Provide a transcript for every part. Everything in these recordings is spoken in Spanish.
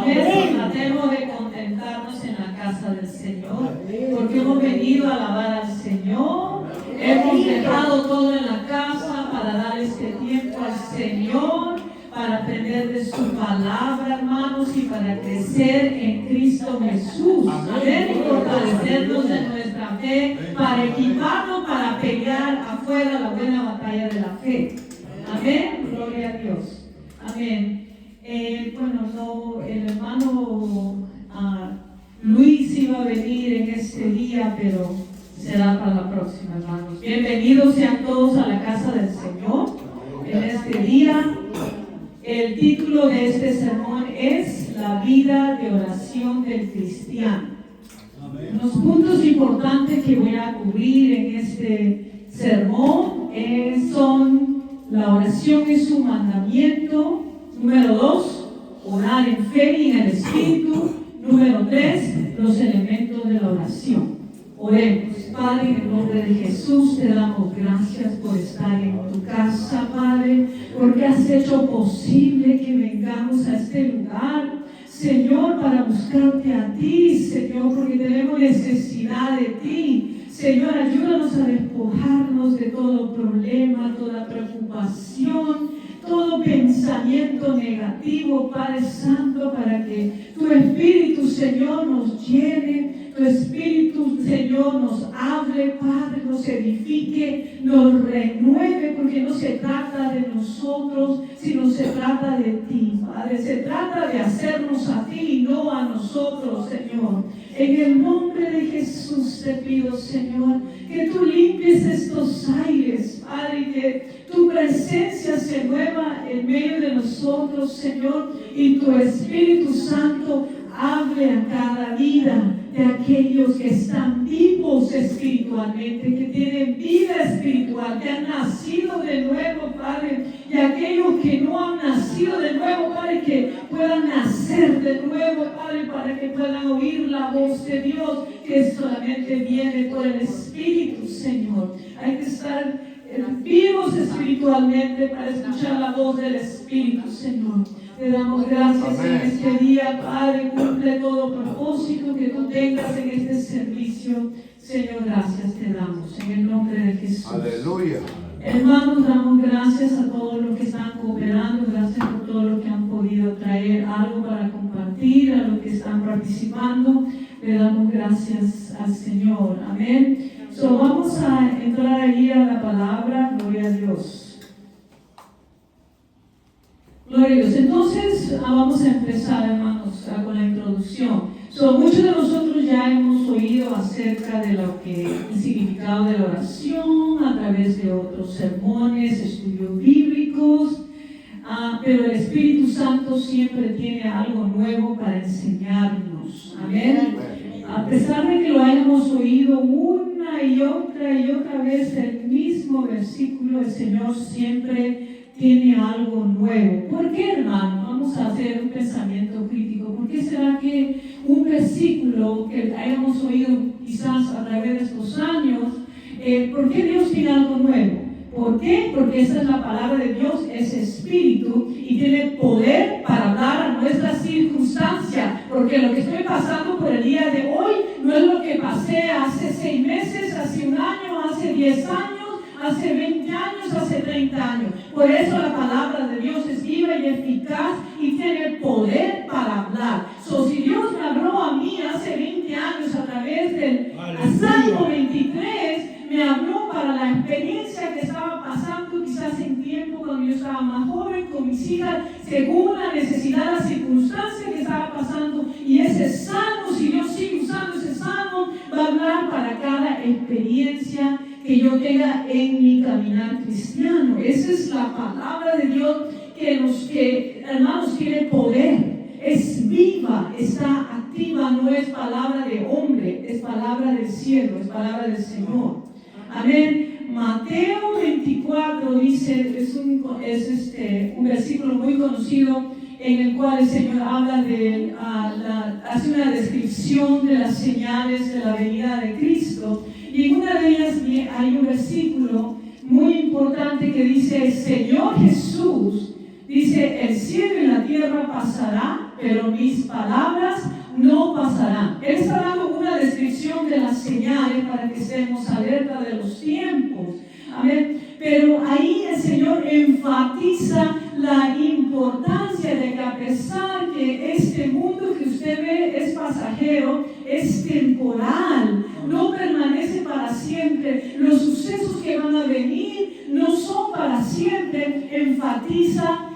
Amén. Tratemos de contentarnos en la casa del Señor, porque hemos venido a alabar al Señor. Hemos dejado todo en la casa para dar este tiempo al Señor, para aprender de su palabra, hermanos, y para crecer en Cristo Jesús. Amén. Y fortalecernos en nuestra fe, para equiparnos, para pelear afuera la buena batalla de la fe. Amén. Gloria a Dios. Amén. El hermano Luis iba a venir en este día, pero será para la próxima, hermanos. Bienvenidos sean todos a la casa del Señor en este día. El título de este sermón es La vida de oración del cristiano. Los puntos importantes que voy a cubrir en este sermón son: la oración es un mandamiento. Número 2, orar en fe y en el Espíritu. Número 3, los elementos de la oración. Oremos. Padre, en el nombre de Jesús te damos gracias por estar en tu casa, Padre, porque has hecho posible que vengamos a este lugar, Señor, para buscarte a ti, Señor, porque tenemos necesidad de ti. Señor, ayúdanos a despojarnos de todo problema, toda preocupación, todo pensamiento negativo, Padre Santo, para que tu Espíritu, Señor, nos llene, tu Espíritu, Señor, nos hable, Padre, nos edifique, nos renueve, porque no se trata de nosotros, sino se trata de ti, Padre. Se trata de hacernos a ti y no a nosotros, Señor. En el nombre de Jesús te pido, Señor, que tú limpies estos aires, Padre, que tu presencia se mueva en medio de nosotros, Señor, y tu Espíritu Santo hable a cada vida de aquellos que están vivos espiritualmente, que tienen vida espiritual, que han nacido de nuevo, Padre, y aquellos que no han nacido de nuevo, Padre, que puedan nacer de nuevo, Padre, para que puedan oír la voz de Dios, que solamente viene por el Espíritu, Señor. Hay que estar vivos espiritualmente para escuchar la voz del Espíritu, Señor. Te damos gracias. Amén. En este día, Padre, cumple todo propósito que tú tengas en este servicio. Señor, gracias te damos en el nombre de Jesús. Aleluya. Hermanos, damos gracias a todos los que están cooperando, gracias por todo lo que han podido traer algo para compartir, a los que están participando. Le damos gracias al Señor. Amén. Vamos a entrar ahí a la palabra. Gloria a Dios. Gloria a Dios. Entonces, vamos a empezar, hermanos, con la introducción. Muchos de nosotros ya hemos oído acerca de lo que el significado de la oración a través de otros sermones, estudios bíblicos, pero el Espíritu Santo siempre tiene algo nuevo para enseñarnos. Amén. A pesar de que lo hayamos oído una y otra vez el mismo versículo, el Señor siempre tiene algo nuevo. ¿Por qué, hermano? Vamos a hacer un pensamiento crítico. ¿Por qué será que un versículo que hayamos oído quizás a través de estos años, por qué Dios tiene algo nuevo? ¿Por qué? Porque esa es la palabra de Dios, es espíritu y tiene poder para hablar a nuestra circunstancia. Porque lo que estoy pasando por el día de hoy no es lo que pasé hace 6 meses, hace 1 año, hace 10 años, hace 20 años, hace 30 años. Por eso la palabra de Dios es viva y eficaz y tiene poder para hablar. Si Dios me habló a mí hace 20 años a través del Salmo 23, me habló para la experiencia que estaba pasando quizás en tiempo cuando yo estaba más joven con mis hijas, según la necesidad, la circunstancia que estaba pasando. Y ese salmo, si Dios sigue usando ese salmo, va a hablar para cada experiencia que yo tenga en mi caminar cristiano. Esa es la palabra de Dios que hermanos, tiene poder. Es viva, está activa, no es palabra de hombre, es palabra del cielo, es palabra del Señor. Amén. Mateo 24 dice, es un versículo muy conocido en el cual el Señor habla hace una descripción de las señales de la venida de Cristo. Y en una de ellas hay un versículo muy importante que dice: el Señor Jesús dice, el cielo y la tierra pasará, pero mis palabras no pasarán. Él está dando una descripción de las señales para que estemos alerta de los tiempos. Amén. Pero ahí el Señor enfatiza la importancia de que a pesar que este mundo que usted ve es pasajero, es temporal, no permanece para siempre. Los sucesos que van a venir no son para siempre. Enfatiza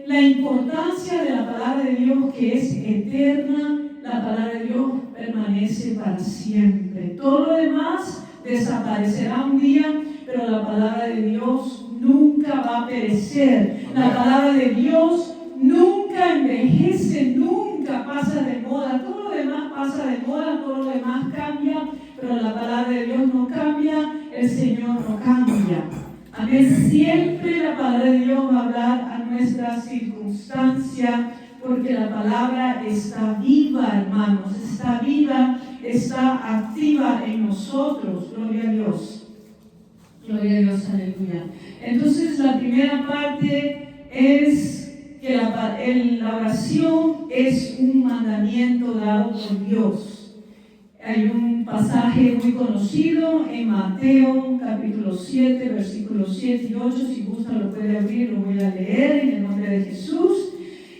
la importancia de la palabra de Dios, que es eterna. La palabra de Dios permanece para siempre. Todo lo demás desaparecerá un día, pero la palabra de Dios nunca va a perecer. La palabra de Dios nunca envejece, nunca pasa de moda. Todo lo demás pasa de moda, todo lo demás cambia, pero la palabra de Dios no cambia, el Señor no cambia. Amén. Siempre la palabra de Dios va a hablar a nuestra circunstancia, porque la palabra está viva, hermanos, está viva, está activa en nosotros. Gloria a Dios. Gloria a Dios, aleluya. Entonces, la primera parte es que la oración es un mandamiento dado por Dios. Hay un pasaje muy conocido en Mateo capítulo 7, versículos 7 y 8. Si gusta lo puede abrir, lo voy a leer en el nombre de Jesús.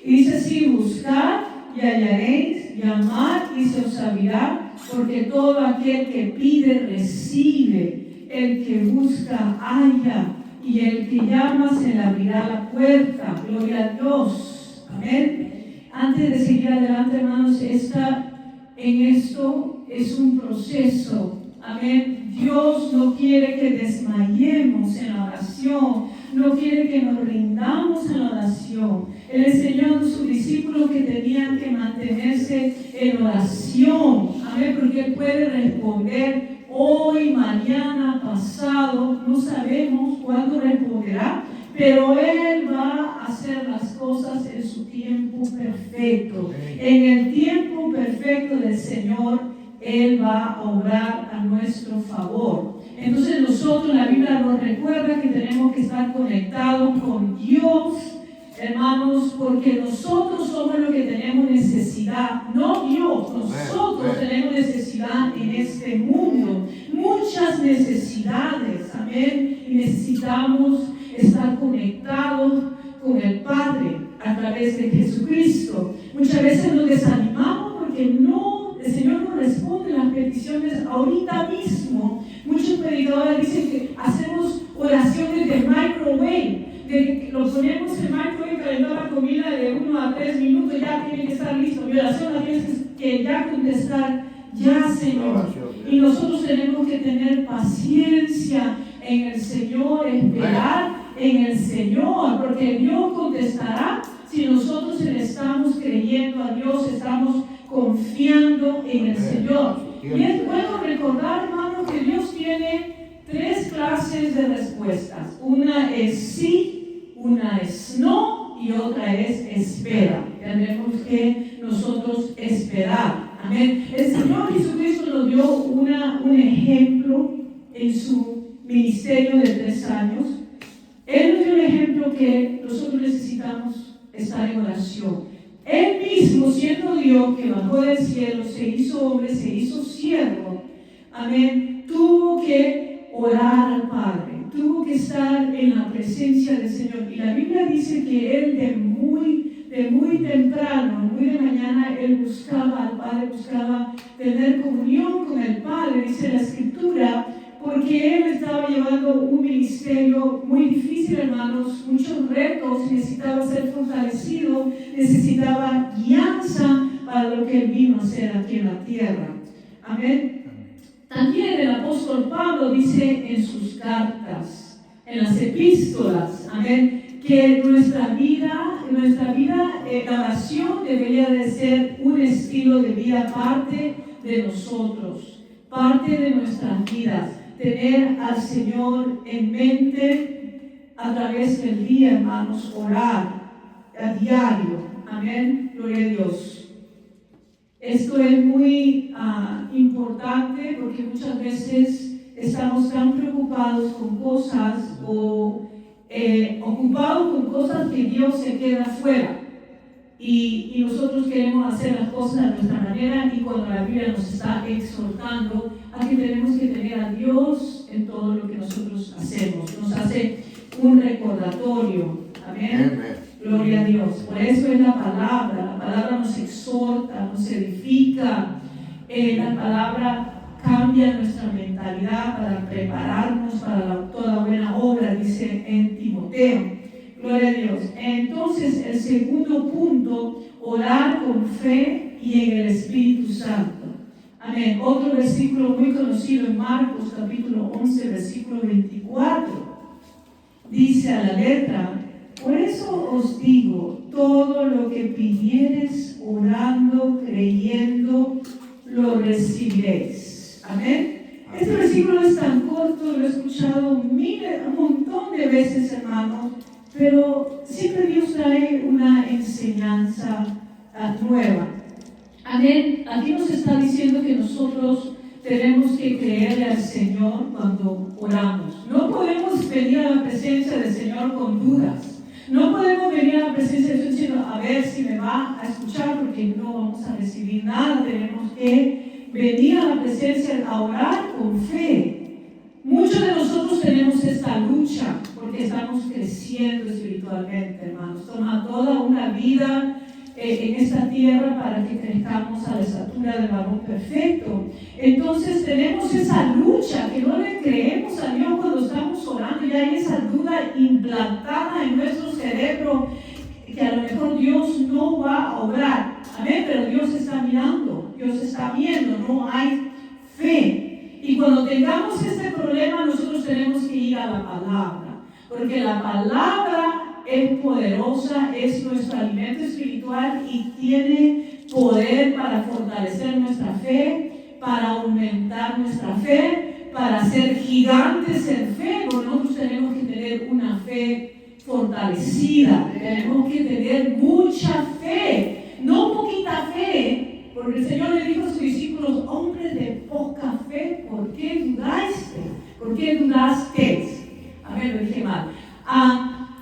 Y dice así: buscad y hallaréis, llamad y se os abrirá, porque todo aquel que pide recibe, el que busca halla, y el que llama se le abrirá la puerta. Gloria a Dios. Amén. Antes de seguir adelante, hermanos, en esto es un proceso. Amén. Dios no quiere que desmayemos en la oración, no quiere que nos rindamos en la oración. Él enseñó a sus discípulos que tenían que mantenerse en oración. Amén, porque Él puede responder hoy, mañana, pasado. No sabemos cuándo responderá, pero Él va a hacer las cosas en su tiempo perfecto. En el tiempo perfecto del Señor, Él va a obrar a nuestro favor. Entonces nosotros, la Biblia nos recuerda que tenemos que estar conectados con Dios, hermanos, porque nosotros somos los que tenemos necesidad, no Dios. Nosotros tenemos necesidad en este mundo, muchas necesidades, amén, y necesitamos estar conectados con el Padre a través de Jesucristo. Muchas veces nos desanimamos porque el Señor nos responde las peticiones ahorita mismo. Muchos predicadores dicen que hacemos oraciones de microwave, de que lo ponemos en microwave, calentar la comida de 1 a 3 minutos, ya tiene que estar listo. Mi oración la tienes que ya contestar, ya, Señor. Y nosotros tenemos que tener paciencia en el Señor, esperar en el Señor, porque Dios contestará si nosotros le estamos creyendo a Dios, estamos confiando en el Señor. Y es bueno recordar, hermano, que Dios tiene 3 clases de respuestas. Una es sí, una es no y otra es espera. Tenemos que nosotros esperar. Amén. El Señor Jesucristo nos dio un ejemplo en su ministerio de 3 años. Él nos dio un ejemplo que nosotros necesitamos estar en oración. Él mismo, siendo Dios, que bajó del cielo, se hizo hombre, se hizo siervo, amén, tuvo que orar al Padre, tuvo que estar en la presencia del Señor. Y la Biblia dice que él de muy temprano, muy de mañana, él buscaba al Padre, buscaba tener comunión con el Padre, dice la Escritura, porque él estaba llevando un ministerio muy difícil, hermanos, muchos retos, necesitaba ser fortalecido, necesitaba guianza para lo que él vino a hacer aquí en la tierra. Amén. También el apóstol Pablo dice en sus cartas, en las epístolas, amén, que nuestra vida, la oración debería de ser un estilo de vida parte de nosotros, parte de nuestras vidas. Tener al Señor en mente a través del día, hermanos, orar a diario. Amén. Gloria a Dios. Esto es muy importante porque muchas veces estamos tan preocupados con cosas o ocupados con cosas que Dios se queda fuera. y nosotros queremos hacer las cosas de nuestra manera, y cuando la Biblia nos está exhortando a que tenemos que tener a Dios en todo lo que nosotros hacemos. Nos hace un recordatorio. Amén. Gloria a Dios. Por eso es la palabra nos exhorta, nos edifica, la palabra cambia nuestra mentalidad para prepararnos para toda buena obra, dice en Timoteo. Gloria a Dios. Entonces, el segundo punto, orar con fe y en el Espíritu Santo. Amén. Otro versículo muy conocido en Marcos, capítulo 11, versículo 24. Dice a la letra: por eso os digo, todo lo que pidiereis orando, creyendo, lo recibiréis. Amén. Este versículo es tan corto, lo he escuchado un montón de veces, hermanos, pero siempre Dios trae una enseñanza nueva. Amén. Aquí nos está diciendo que nosotros tenemos que creerle al Señor cuando oramos. No podemos venir a la presencia del Señor con dudas. No podemos venir a la presencia de Dios diciendo, a ver si me va a escuchar, porque no vamos a recibir nada. Tenemos que venir a la presencia a orar con fe. Muchos de nosotros tenemos esta lucha porque estamos creciendo espiritualmente, hermanos. Toma toda una vida en esta tierra para que crezcamos a la estatura del varón perfecto. Entonces tenemos esa lucha que no le creemos a Dios cuando estamos orando, y hay esa duda implantada en nuestro cerebro que a lo mejor Dios no va a obrar. Amén, pero Dios está mirando, Dios está viendo, no hay fe. Y cuando tengamos este problema, nosotros tenemos que ir a la palabra, porque la palabra es poderosa, es nuestro alimento espiritual y tiene poder para fortalecer nuestra fe, para aumentar nuestra fe, para ser gigantes en fe. Nosotros tenemos que tener una fe fortalecida, tenemos que tener mucha fe, no poquita fe, porque el Señor le dijo a sus discípulos: hombres de poca fe, ¿por qué dudaste? ¿Por qué dudaste? A ver, lo dije mal.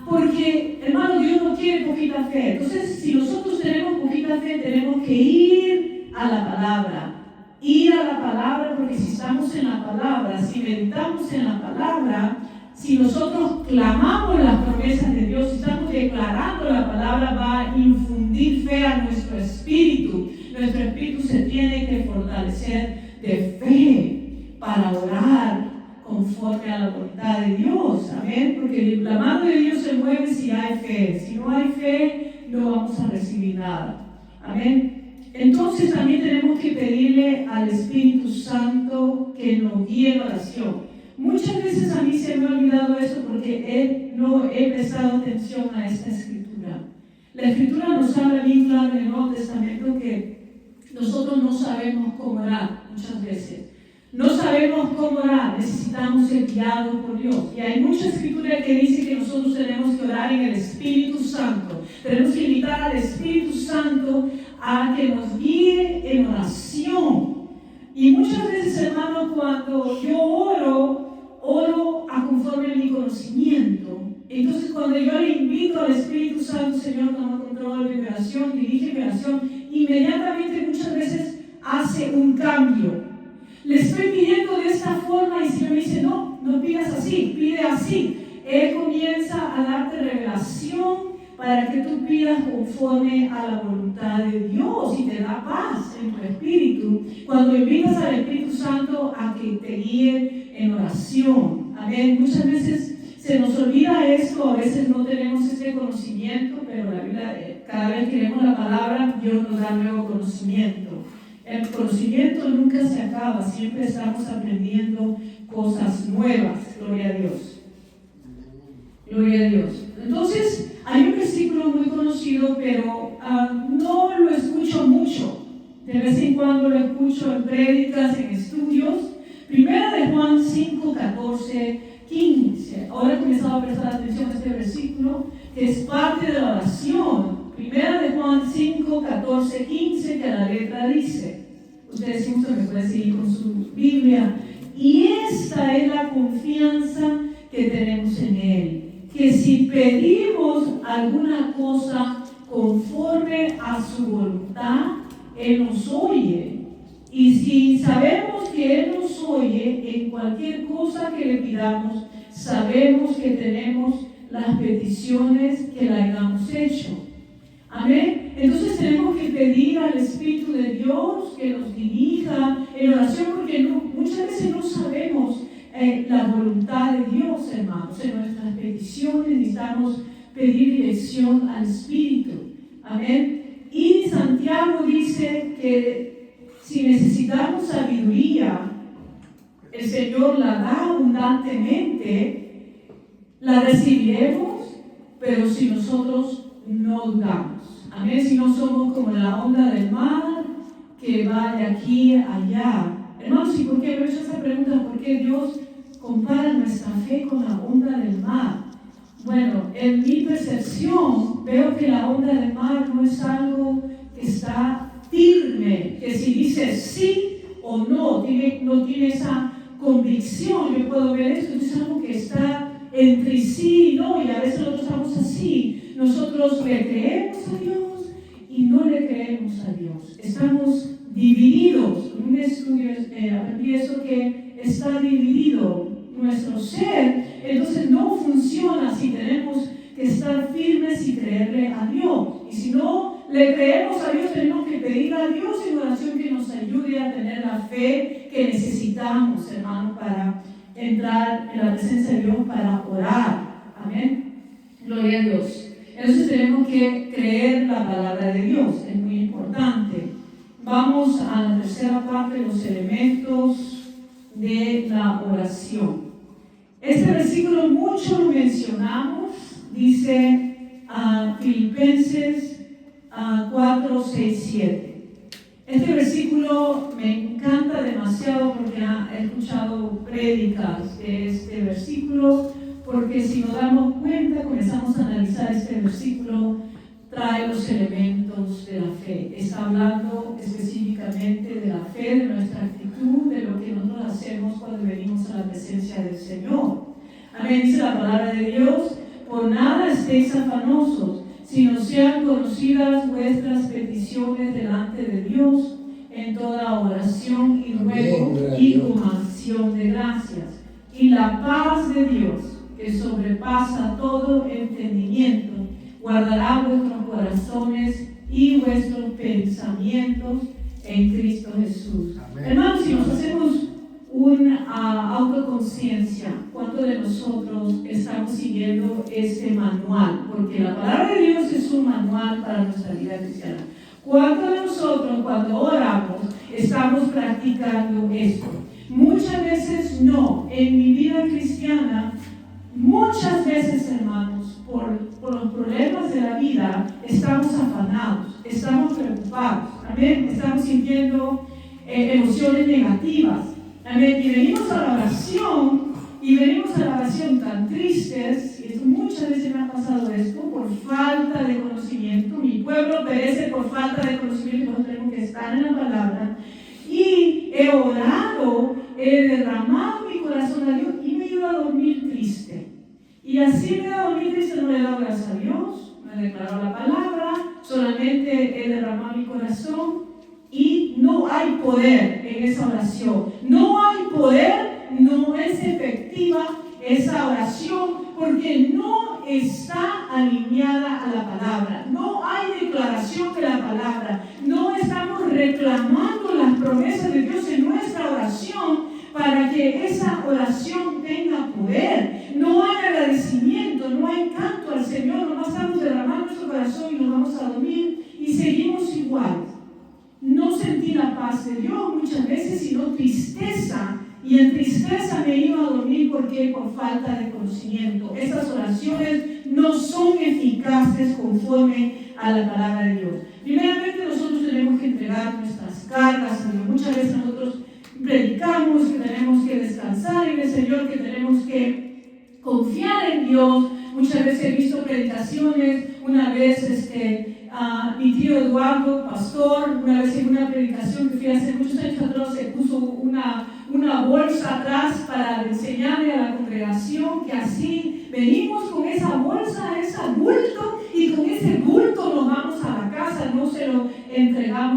Porque, hermano, Dios no quiere poquita fe. Entonces, si nosotros tenemos poquita fe, tenemos que ir a la palabra. Ir a la palabra, porque si estamos en la palabra, si meditamos en la palabra, si nosotros clamamos las promesas de Dios, si estamos declarando la palabra, va a infundir fe a nuestro espíritu. Nuestro espíritu se tiene que fortalecer de fe para orar conforme a la voluntad de Dios. Amén. Porque la mano de Dios se mueve si hay fe. Si no hay fe, no vamos a recibir nada. Amén. Entonces también tenemos que pedirle al Espíritu Santo que nos guíe en oración. Muchas veces a mí se me ha olvidado eso porque no he prestado atención a esta escritura. La escritura nos habla bien claro en el Nuevo Testamento que nosotros no sabemos cómo orar muchas veces. No sabemos cómo orar, necesitamos ser guiados por Dios. Y hay mucha escritura que dice que nosotros tenemos que orar en el Espíritu Santo. Tenemos que invitar al Espíritu Santo a que nos guíe en oración. Y muchas veces, hermano, cuando yo oro a conforme a mi conocimiento. Entonces, cuando yo le invito al Espíritu Santo, Señor, toma control de mi oración, dirige mi oración, inmediatamente muchas veces hace un cambio. Le estoy pidiendo de esta forma y el Señor me dice: no pidas así, pide así. Él comienza a darte revelación para que tú pidas conforme a la voluntad de Dios, y te da paz en tu espíritu cuando invitas al Espíritu Santo a que te guíe en oración. Amén. Muchas veces se nos olvida esto, a veces no tenemos este conocimiento, pero la Biblia, cada vez que leemos la palabra, Dios nos da nuevo conocimiento. El conocimiento nunca se acaba, siempre estamos aprendiendo cosas nuevas. Gloria a Dios. Gloria a Dios. Entonces, hay un versículo muy conocido, pero no lo escucho mucho. De vez en cuando lo escucho en prédicas, en estudios. Primera de Juan 5, 14, 15. Ahora he comenzado a prestar atención a este versículo, que es parte de la oración. Primera de Juan 5, 14, 15, que a la letra dice, ustedes si gustan me pueden seguir con su Biblia: y esta es la confianza que tenemos en Él, que si pedimos alguna cosa conforme a su voluntad, Él nos oye. Y si sabemos que Él nos oye en cualquier cosa que le pidamos, sabemos que tenemos las peticiones que le hayamos hecho. Amén. Entonces tenemos que pedir al Espíritu de Dios que nos dirija en oración, porque muchas veces no sabemos la voluntad de Dios, hermanos. En nuestras peticiones necesitamos pedir dirección al Espíritu. Amén. Y Santiago dice que si necesitamos sabiduría, el Señor la da abundantemente, la recibiremos, pero si nosotros no dudamos. Amén. Si no somos como la onda del mar que va de aquí a allá. Hermanos, ¿y por qué? Me he hecho esa pregunta, ¿por qué Dios compara nuestra fe con la onda del mar? Bueno, en mi percepción veo que la onda del mar no es algo que está firme, que si dice sí o no, no tiene esa convicción. Yo puedo ver esto, es algo que está entre sí y no, y a veces nosotros estamos así. Nosotros le creemos a Dios y no le creemos a Dios. Estamos divididos. En un estudio aprendí eso, que está dividido nuestro ser. Entonces no funciona si tenemos que estar firmes y creerle a Dios. Y si no le creemos a Dios, tenemos que pedir a Dios en oración que nos ayude a tener la fe que necesitamos, hermano, para entrar en la presencia de Dios, para orar. Amén. Gloria a Dios. Entonces tenemos que creer la palabra de Dios, es muy importante. Vamos a la tercera parte, los elementos de la oración. Este versículo mucho lo mencionamos, dice Filipenses 4, 6, 7. Este versículo me encanta demasiado porque he escuchado prédicas de este versículo, porque si nos damos cuenta, comenzamos a analizar este versículo, trae los elementos de la fe. Está hablando específicamente de la fe, de nuestra actitud, de lo que nosotros hacemos cuando venimos a la presencia del Señor. Amén. Dice la palabra de Dios: por nada estéis afanosos, sino sean conocidas vuestras peticiones delante de Dios en toda oración y ruego y con acción de gracias. Y la paz de Dios, que sobrepasa todo entendimiento, guardará vuestros corazones y vuestros pensamientos en Cristo Jesús. Amén. Hermanos, si nos hacemos una autoconciencia, ¿cuántos de nosotros estamos siguiendo este manual? Porque la palabra de Dios es un manual para nuestra vida cristiana. ¿Cuántos de nosotros, cuando oramos, estamos practicando esto? Muchas veces no. En mi vida cristiana, muchas veces, hermanos, por los problemas de la vida, estamos afanados, estamos preocupados, amén, estamos sintiendo emociones negativas, amén, y venimos a la oración, tan tristes, y muchas veces me ha pasado esto, por falta de conocimiento. Mi pueblo perece por falta de conocimiento, nosotros tenemos que estar en la palabra, y he orado, he derramado mi corazón a Dios, y me he ido a dormir triste. Y así me he dado dormir triste, no le he dado gracias a Dios, no he declarado la palabra, solamente he derramado mi corazón, y no hay poder en esa oración. No hay poder, no es efectiva esa oración, porque no está alineada a la palabra. No hay declaración de la palabra. No estamos reclamando las promesas de Dios en nuestra oración para que esa oración tenga poder. No hay agradecimiento, no hay canto al Señor, nomás estamos derramando nuestro corazón y nos vamos a dormir y seguimos igual. No sentí la paz de Dios muchas veces, sino tristeza. Y en tristeza me iba a dormir porque por falta de conocimiento. Esas oraciones no son eficaces conforme a la palabra de Dios. Primeramente, nosotros tenemos que entregar nuestras cargas a Dios. Muchas veces nosotros predicamos que tenemos que descansar en el Señor, que tenemos que confiar en Dios. Muchas veces he visto predicaciones. Una vez mi tío Eduardo, pastor, una vez en una predicación que fui a hacer muchos años atrás, se puso una bolsa atrás para enseñarle a la congregación que así venimos con esa bolsa, ese bulto, y con ese bulto nos vamos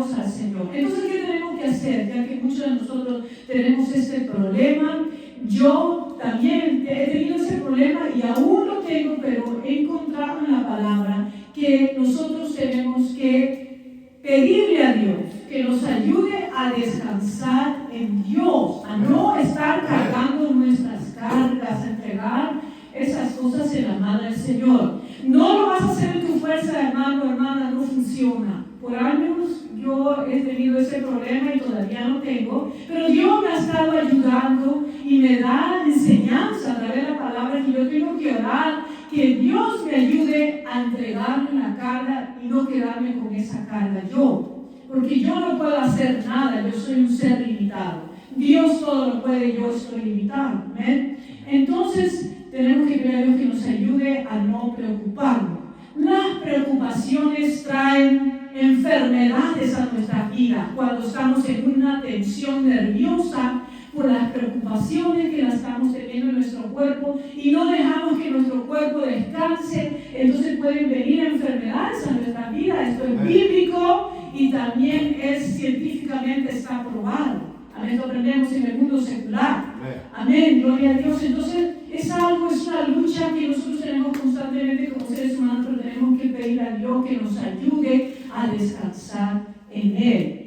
entregamos al Señor. Entonces, ¿qué tenemos que hacer? Ya que muchos de nosotros tenemos este problema. Yo también he tenido ese problema y aún lo tengo, pero he encontrado en la palabra que nosotros tenemos que pedirle a Dios que nos ayude a descansar en Dios, a no estar cargando nuestras cargas, a entregar esas cosas en la mano del Señor. No lo vas a hacer en tu fuerza, hermano, hermana, no funciona. Por años yo he tenido ese problema y todavía lo tengo, pero Dios me ha estado ayudando y me da enseñanza a través de la palabra que yo tengo que orar, que Dios me ayude a entregarme la carga y no quedarme con esa carga yo, porque yo no puedo hacer nada, yo soy un ser limitado. Dios todo lo puede, yo estoy limitado. ¿Ven? Entonces tenemos que pedir a Dios que nos ayude a no preocuparnos. Las preocupaciones traen enfermedades a nuestra vida cuando estamos en una tensión nerviosa por las preocupaciones que las estamos teniendo en nuestro cuerpo y no dejamos que nuestro cuerpo descanse. Entonces pueden venir enfermedades a nuestra vida. Esto es bíblico y también es científicamente está probado. Amén, lo aprendemos en el mundo secular. Amén, gloria a Dios. Entonces es una lucha que nosotros tenemos constantemente como seres humanos, pero tenemos que pedir a Dios que nos ayude a descansar en Él.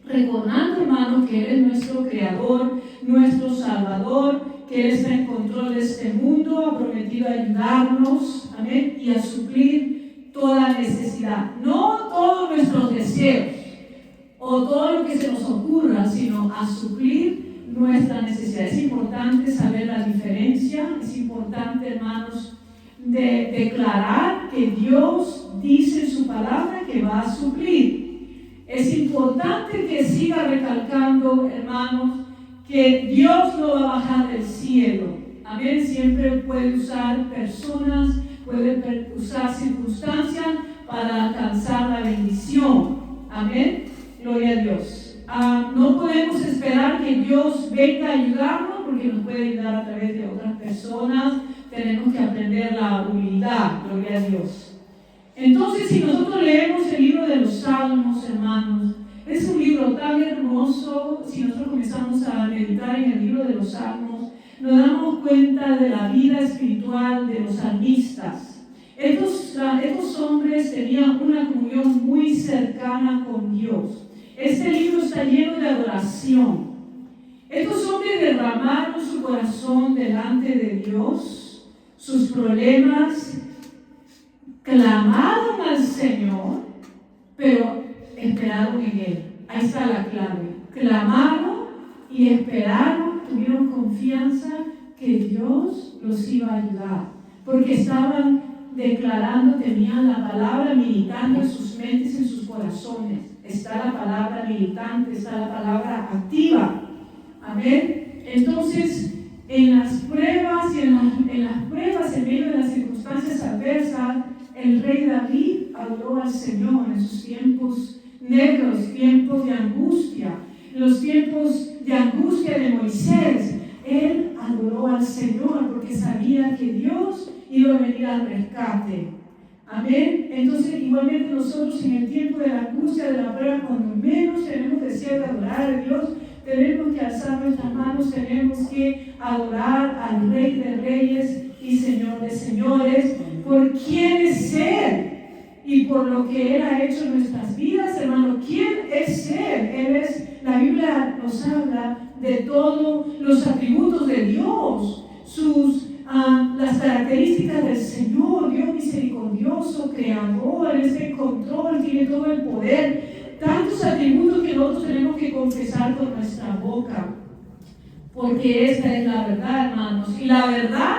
Recordando, hermanos, que Él es nuestro Creador, nuestro Salvador, que Él está en control de este mundo, ha prometido ayudarnos, amén, y a suplir toda necesidad. No todos nuestros deseos o todo lo que se nos ocurra, sino a suplir nuestra necesidad. Es importante saber la diferencia, es importante, hermanos, de declarar que Dios dice en su palabra que va a suplir. Es importante que siga recalcando, hermanos, que Dios no va a bajar del cielo. Amén. Siempre puede usar personas, puede usar circunstancias para alcanzar la bendición. Amén. Gloria a Dios. No podemos esperar que Dios venga a ayudarnos porque nos puede ayudar a través de otras personas. Tenemos que aprender la humildad. Gloria a Dios. Entonces, si nosotros leemos el libro de los Salmos, hermanos, es un libro tan hermoso. Si nosotros comenzamos a meditar en el libro de los Salmos, nos damos cuenta de la vida espiritual de los salmistas. Estos hombres tenían una comunión muy cercana con Dios. Este libro está lleno de adoración. Estos hombres derramaron su corazón delante de Dios, sus problemas, clamaron al Señor, pero esperaron en Él. Ahí está la clave. Clamaron y esperaron, tuvieron confianza que Dios los iba a ayudar, porque estaban declarando, tenían la palabra militando en sus mentes, en sus corazones. Está la palabra militante, está la palabra activa. Amén. Entonces, en las pruebas y en las pruebas, en medio de las circunstancias adversas, el rey David adoró al Señor en sus tiempos negros, tiempos de angustia, los tiempos de angustia de Moisés. Él adoró al Señor porque sabía que Dios iba a venir al rescate. Amén. Entonces, igualmente nosotros en el tiempo de la angustia, de la prueba, cuando menos tenemos deseo de adorar a Dios, tenemos que alzar nuestras manos, tenemos que adorar al Rey de Reyes y Señor de Señores, por quién es Él y por lo que Él ha hecho en nuestras vidas, hermano. ¿Quién es Él? Él es, la Biblia nos habla de todos los atributos de Dios, las características del Señor, Dios misericordioso, creador, Él está en control, tiene todo el poder, tantos atributos que nosotros tenemos que confesar con nuestra boca, porque esta es la verdad, hermanos, y la verdad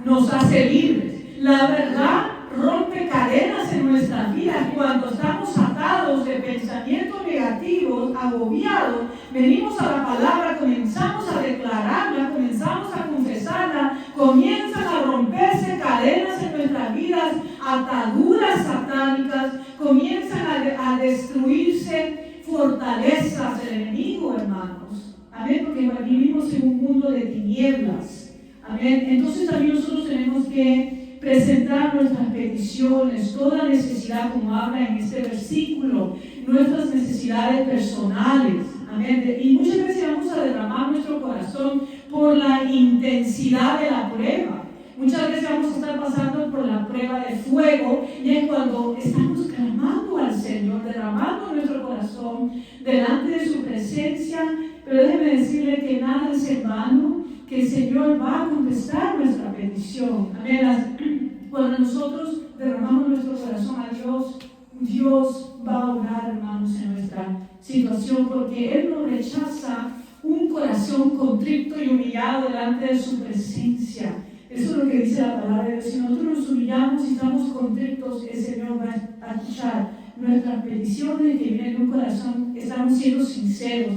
nos hace libres. La verdad rompe cadenas en nuestras vidas. Cuando estamos atados de pensamientos negativos, agobiados, venimos a la palabra, comenzamos a declararla, comenzamos a confesarla, comienzan a romperse cadenas en nuestras vidas, ataduras satánicas, comienzan a destruirse fortalezas del enemigo, hermanos. Amén, porque vivimos en un mundo de tinieblas. Amén. Entonces también nosotros tenemos que presentar nuestras peticiones, toda necesidad, como habla en este versículo, nuestras necesidades personales. Amén. Y muchas veces vamos a derramar nuestro corazón por la intensidad de la prueba. Muchas veces vamos a estar pasando por la prueba de fuego y es cuando estamos clamando al Señor, derramando nuestro corazón delante de su presencia. Pero déjeme decirle que nada es en vano, que el Señor va a contestar nuestra petición. Amén. Cuando nosotros derramamos nuestro corazón a Dios, Dios va a obrar, hermanos, en nuestra situación, porque Él no rechaza un corazón contrito y humillado delante de su presencia. Eso es lo que dice la palabra de Dios. Si nosotros nos humillamos y estamos contentos, el Señor va a escuchar nuestras peticiones que vienen de un corazón. Estamos siendo sinceros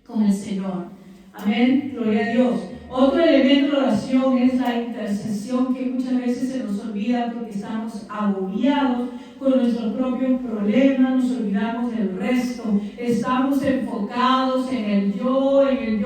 con el Señor. Amén. Gloria a Dios. Otro elemento de la oración es la intercesión, que muchas veces se nos olvida porque estamos agobiados con nuestros propios problemas, nos olvidamos del resto, estamos enfocados en el yo,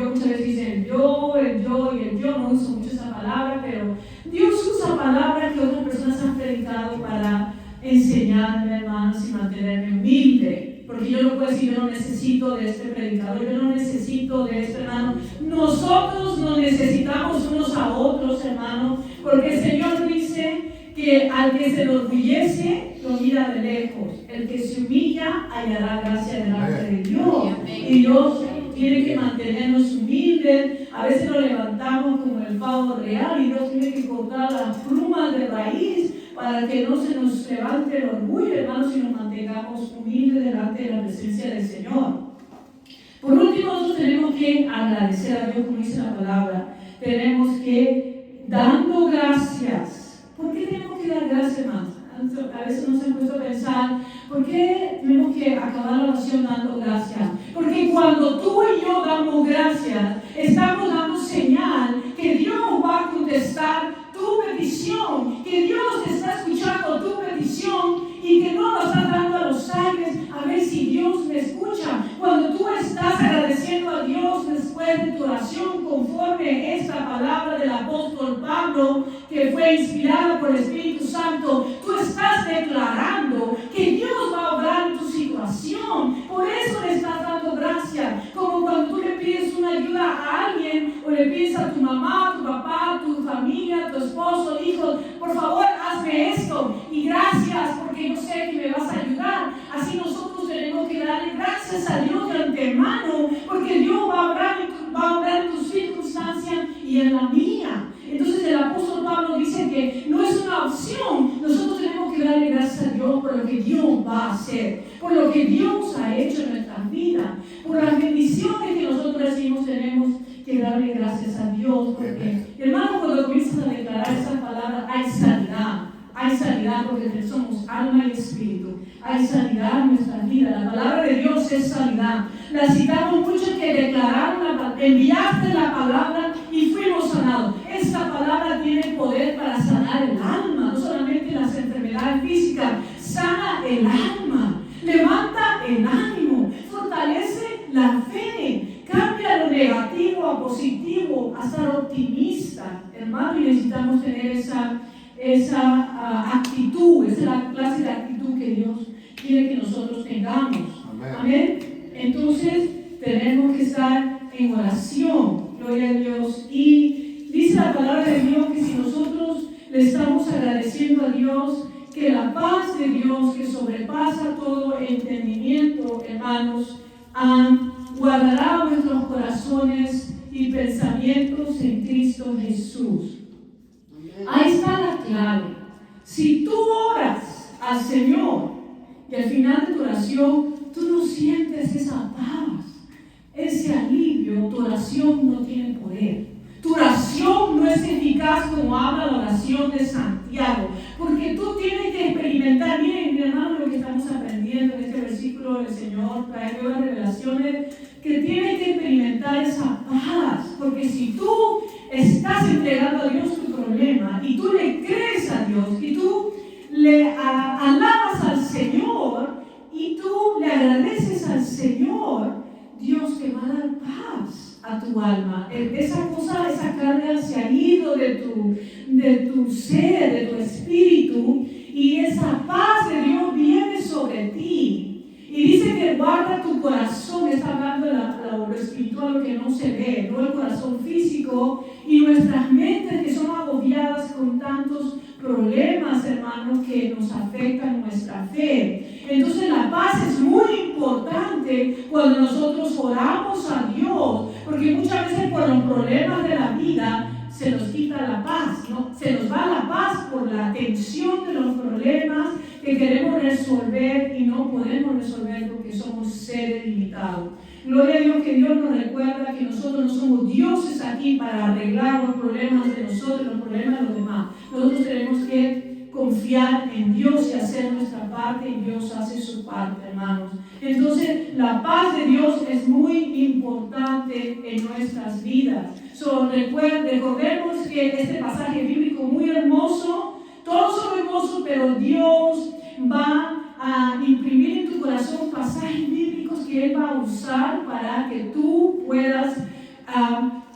muchas veces dice el yo y el yo, no uso mucho esa palabra, pero Dios usa palabras que otras personas han predicado para enseñarme, hermanos, y mantenerme humilde. Porque yo no puedo decir, yo no necesito de este predicador, yo no necesito de este hermano. Nosotros nos necesitamos unos a otros, hermanos, porque el Señor dice que al que se enorgullece, lo mira de lejos. El que se humilla, hallará gracia delante de Dios. Y Dios tiene que mantenernos humildes. A veces nos levantamos como el pavo real y Dios tiene que cortar las plumas de raíz para que no se nos levante el orgullo, hermanos, y nos mantengamos humildes delante de la presencia del Señor. Por último, nosotros tenemos que agradecer a Dios, como dice la palabra. Tenemos que, dando gracias. ¿Por qué tenemos que dar gracias, hermanos? A veces nos hemos puesto a pensar, ¿por qué tenemos que acabar la oración dando gracias? Porque cuando tú y yo damos gracias, estamos dando señal que Dios va a contestar tu petición, que Dios está escuchando tu petición y que no lo estás dando a los aires a ver si Dios me escucha. Cuando tú estás agradeciendo a Dios después de tu oración, conforme esta palabra del apóstol Pablo, que fue inspirada por el Espíritu Santo, tú estás declarando que Dios va a obrar en tu situación. Por eso le estás dando gracias. Como cuando tú le pides una ayuda a alguien o le pides a tu mamá, tu papá, tu familia, tu esposo, hijos, por favor, hazme esto. Y gracias porque yo sé que me vas a ayudar. Así nosotros tenemos que darle gracias a Dios de antemano, porque Dios va a obrar en tus circunstancias y en la mía. Entonces el apóstol Pablo dice que no es una opción. Nosotros tenemos que darle gracias a Dios por lo que Dios va a hacer, por lo que Dios ha hecho en nuestras vidas, por las bendiciones que nosotros recibimos. Tenemos que darle gracias a Dios, porque, hermano, cuando comienzas a declarar esas palabras, hay sanidad. Hay sanidad porque somos alma y espíritu. Hay sanidad en nuestras vidas. La palabra de Dios es sanidad. La citamos mucho que declararon enviaste la palabra y fuimos sanados. Esta palabra tiene poder para sanar el alma, no solamente las enfermedades físicas. Sana el alma, levanta el ánimo, fortalece la fe, cambia lo negativo a positivo, a ser optimista. Hermano, y necesitamos tener esa actitud, esa es la clase de actitud que Dios quiere que nosotros tengamos. Amén. Entonces tenemos que estar en oración, gloria a Dios. Y dice la palabra de Dios que si nosotros le estamos agradeciendo a Dios, que la paz de Dios, que sobrepasa todo entendimiento, hermanos, guardará nuestros corazones y pensamientos en Cristo Jesús. Ahí está la clave. Si tú oras al Señor y al final de tu oración tú no sientes esa paz, ese alivio, tu oración no tiene poder. Tu oración no es eficaz como habla la oración de Santiago, porque tú tienes que experimentar. Miren, mi hermano, lo que estamos aprendiendo en este versículo del Señor trae nuevas revelaciones, que tienes que experimentar esa paz, porque si tú estás entregando a Dios tu problema y tú le crees a Dios y tú le alabas al Señor y tú le agradeces al Señor, Dios te va a dar paz. a tu alma. Esa cosa, esa carga se ha ido de tu ser, de tu espíritu, y esa paz de Dios viene sobre ti. Y dice que guarda tu corazón, está hablando de lo espiritual, lo que no se ve, no el corazón físico, y nuestras mentes que son agobiadas con tantos problemas, hermanos, que nos afectan nuestra fe. Entonces la paz es muy importante cuando nosotros oramos a Dios, porque muchas veces por los problemas de la vida se nos quita la paz, ¿no? Se nos va la paz por la tensión de los problemas que queremos resolver y no podemos resolver porque somos seres limitados. Gloria a Dios que Dios nos recuerda que nosotros no somos dioses aquí para arreglar los problemas de nosotros, los problemas de los demás. Nosotros tenemos que confiar en Dios y hacer nuestra parte, y Dios hace su parte, hermanos. Entonces, la paz de Dios es muy importante en nuestras vidas. Recordemos que este pasaje bíblico muy hermoso, todos son hermosos, pero Dios va a imprimir en tu corazón pasajes bíblicos que Él va a usar para que tú puedas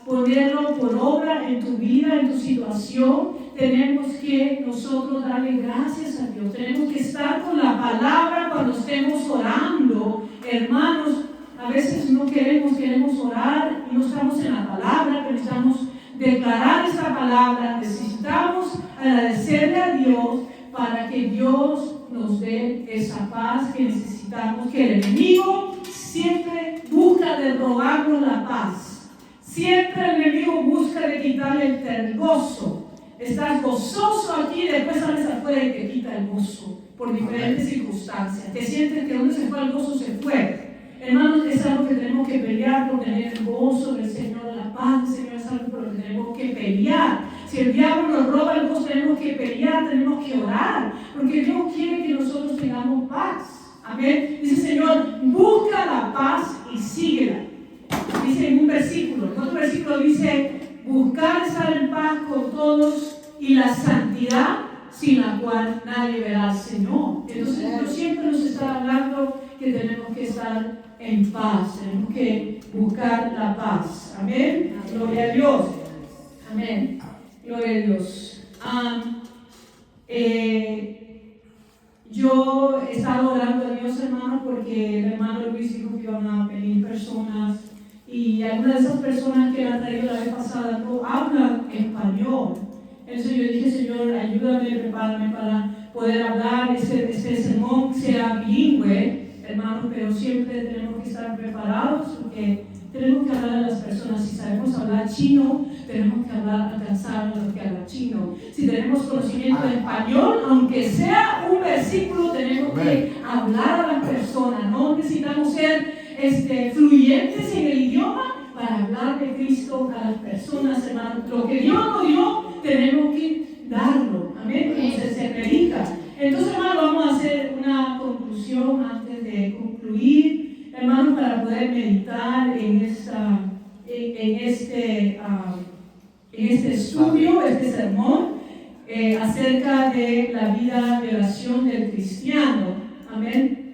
ponerlo por obra en tu vida, en tu situación. Tenemos que nosotros darle gracias a Dios. Tenemos que estar con la palabra cuando estemos orando. Hermanos, a veces no queremos orar y no estamos en la palabra, pero necesitamos declarar esta palabra. Necesitamos agradecerle a Dios para que Dios nos dé esa paz que necesitamos, que el enemigo siempre busca de robarnos la paz. Siempre el enemigo busca de quitarle el gozo. Estás gozoso aquí, después sales afuera y te quita el gozo por diferentes circunstancias. Te sientes que donde se fue el gozo se fue. Hermanos, es algo que tenemos que pelear por tener el gozo del Señor, la paz del Señor es algo por lo que tenemos que pelear. Si el diablo nos roba el gozo, tenemos que pelear, tenemos que orar, porque Dios quiere que nosotros tengamos paz. Amén. Dice el Señor, busca la paz y síguela. Dice en un versículo, en otro versículo dice, buscar estar en paz con todos y la santidad sin la cual nadie verá al Señor. Entonces Dios siempre nos está hablando que tenemos que estar en paz, tenemos que buscar la paz. Amén. Gloria a Dios. Amén. Gloria a Dios. Yo he estado orando a Dios, hermano, porque el hermano Luis dijo que iban a venir personas, y algunas de esas personas que han traído la vez pasada no hablan español. Entonces yo dije, Señor, ayúdame, prepárame para poder hablar, este sermón sea bilingüe, hermano, pero siempre tenemos que estar preparados porque tenemos que hablar a las personas. Si sabemos hablar chino, tenemos que alcanzar a los que hablan chino. Si tenemos conocimiento de español, aunque sea un versículo, tenemos que hablar a las personas. No necesitamos ser fluyentes en el idioma para hablar de Cristo a las personas, hermano. Lo que Dios nos dio, tenemos que darlo. Amén. Entonces se predica. Entonces, hermano, vamos a hacer una conclusión antes de concluir, hermano, para poder meditar en este estudio, este sermón, acerca de la vida de oración del cristiano. Amén.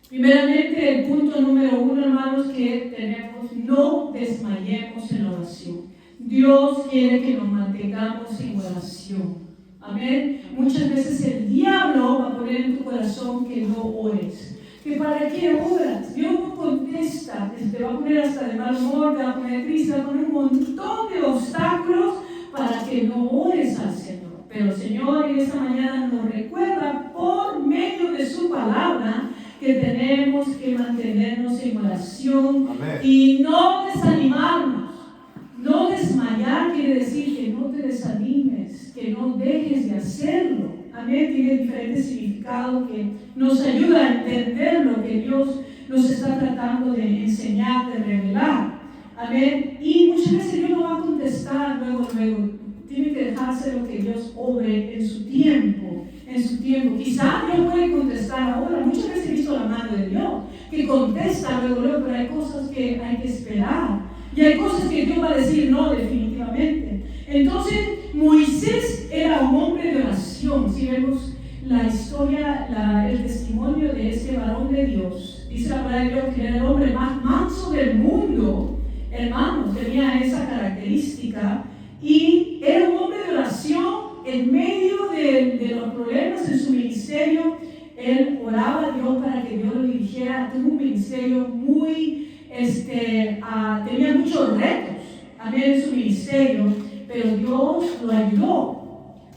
Primeramente, el punto número 1, hermanos, que tenemos, no desmayemos en la oración. Dios quiere que nos mantengamos en oración. Amén. Muchas veces el diablo va a poner en tu corazón que no ores. ¿Que para qué oras? Dios no contesta. Te va a poner hasta de mal humor, te va a poner triste, te va a poner un montón de obstáculos para que no ores al Señor. Pero el Señor en esta mañana nos recuerda por medio de su palabra que tenemos que mantenernos en oración. Amén. Y no desanimarnos. No desmayar quiere decir que no te desanimes, que no dejes de hacerlo. Amén. Tiene diferentes significados que nos ayuda a entender lo que Dios nos está tratando de enseñar, de revelar. Amén. Y muchas veces Dios no va a contestar luego. Tiene que dejarse lo que Dios obre en su tiempo. Quizá Dios puede contestar ahora. Muchas veces he visto la mano de Dios que contesta luego, pero hay cosas que hay que esperar. Y hay cosas que Dios va a decir no, definitivamente. Entonces, Moisés era un hombre de oración. Si vemos la historia, el testimonio de ese varón de Dios, dice la palabra de Dios que era el hombre más manso del mundo. hermano, tenía esa característica y era un hombre de oración en medio de los problemas en su ministerio. Él oraba a Dios para que Dios lo dirigiera. Tuvo un ministerio muy, tenía muchos retos, amén, en su ministerio, pero Dios lo ayudó.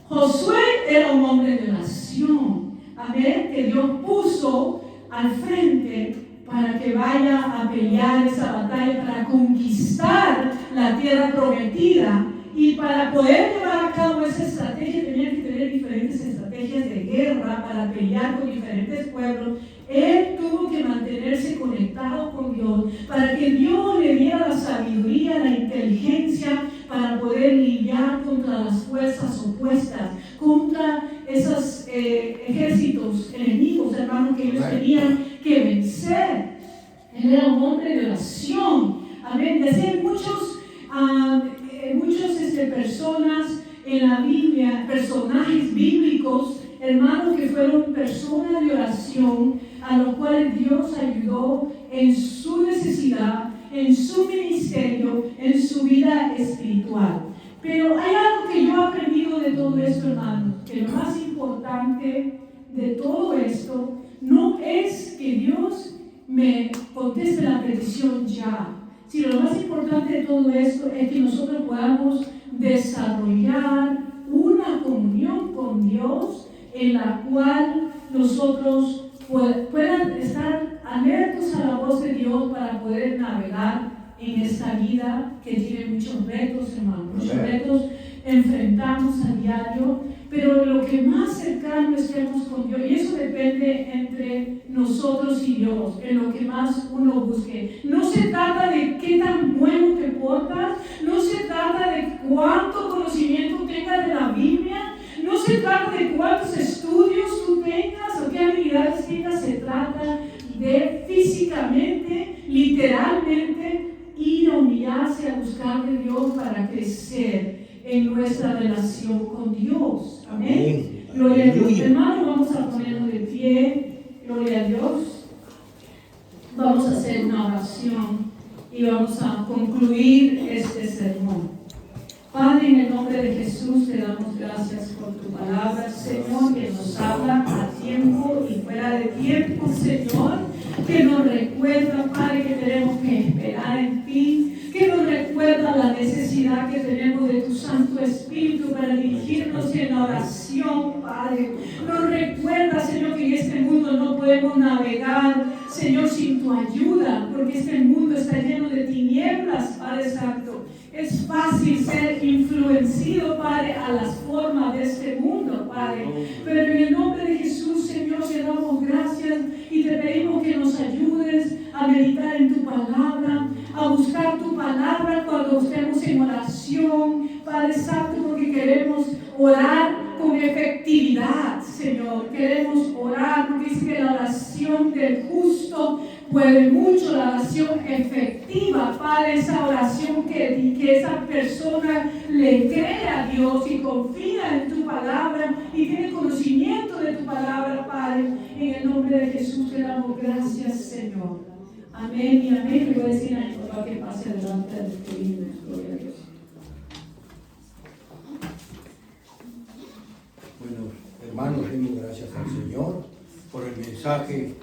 Josué era un hombre de oración, amén, que Dios puso al frente para que vaya a pelear esa batalla, para conquistar la tierra prometida. Y para poder llevar a cabo esa estrategia tenía que tener diferentes estrategias de guerra para pelear con diferentes pueblos. Él tuvo que mantenerse conectado con Dios para que Dios le diera la sabiduría, la inteligencia para poder lidiar contra las fuerzas opuestas, contra esos ejércitos enemigos, hermanos, que ellos tenían que vencer. Él era un hombre de oración. Amén. Decían muchas personas en la Biblia, personajes bíblicos, hermanos, que fueron personas de oración, a los cuales Dios ayudó en su necesidad, en su ministerio, en su vida espiritual. Pero hay algo que yo he aprendido de todo esto, hermanos, que lo más importante de todo esto no es que Dios me conteste la petición ya, sino lo más importante de todo esto es que nosotros podamos desarrollar una comunión con Dios en la cual nosotros puedan estar alertos a la voz de Dios para poder navegar en esta vida que tiene muchos retos, hermanos. Muchos retos enfrentamos a diario, pero lo que más cercano estemos con Dios, y eso depende entre nosotros y Dios, en lo que más uno busque. No se trata de qué tan bueno te portas, no se trata de cuánto conocimiento tengas de la Biblia, no se trata de cuántos estudios tú tengas o qué habilidades tengas, se trata de físicamente, literalmente, ir a humillarse, a buscar de Dios para crecer en nuestra relación con Dios. Amén. Gloria a Dios. Hermanos, vamos a ponernos de pie. Gloria a Dios. Vamos a hacer una oración y vamos a concluir este sermón. Padre, en el nombre de Jesús te damos gracias por tu palabra, Señor, que nos habla a tiempo y fuera de tiempo, Señor, que nos recuerda, Padre, que tenemos que esperar en ti, que nos recuerda la necesidad que tenemos de tu Santo Espíritu para dirigirnos en la oración, Padre. Nos recuerda, Señor, que en este mundo no podemos navegar, Señor, sin tu ayuda, porque este mundo está lleno de tinieblas, Padre Santo. Es fácil ser influenciado, Padre, a las formas de este mundo, Padre. Pero en el nombre de Jesús, Señor, te damos gracias y te pedimos que nos ayudes a meditar en tu palabra, a buscar tu palabra cuando estemos en oración, Padre Santo, porque queremos orar con efectividad, Señor. Queremos orar porque dice que la oración del justo puede mucho, la oración efectiva, Padre, esa oración que esa persona le cree a Dios y confía en tu palabra y tiene conocimiento de tu palabra, Padre. En el nombre de Jesús te damos gracias, Señor. Amén y amén. Le voy a decir a mi papá que pase adelante de despedirnos. Gloria a Dios. Bueno, hermanos, demos gracias al Señor por el mensaje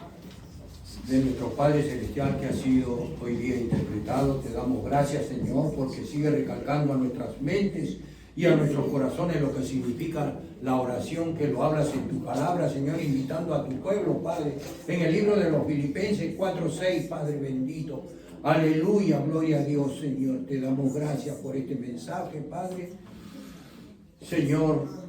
de nuestro Padre Celestial que ha sido hoy día interpretado. Te damos gracias, Señor, porque sigue recalcando a nuestras mentes y a nuestros corazones lo que significa la oración, que lo hablas en tu palabra, Señor, invitando a tu pueblo, Padre, en el libro de los Filipenses 4:6, Padre bendito. Aleluya, gloria a Dios, Señor. Te damos gracias por este mensaje, Padre. Señor,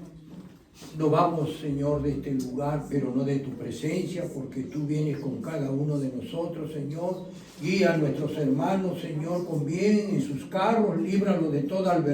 nos vamos, Señor, de este lugar, pero no de tu presencia, porque tú vienes con cada uno de nosotros, Señor. Guía a nuestros hermanos, Señor, con bien en sus carros, líbralos de toda adversidad.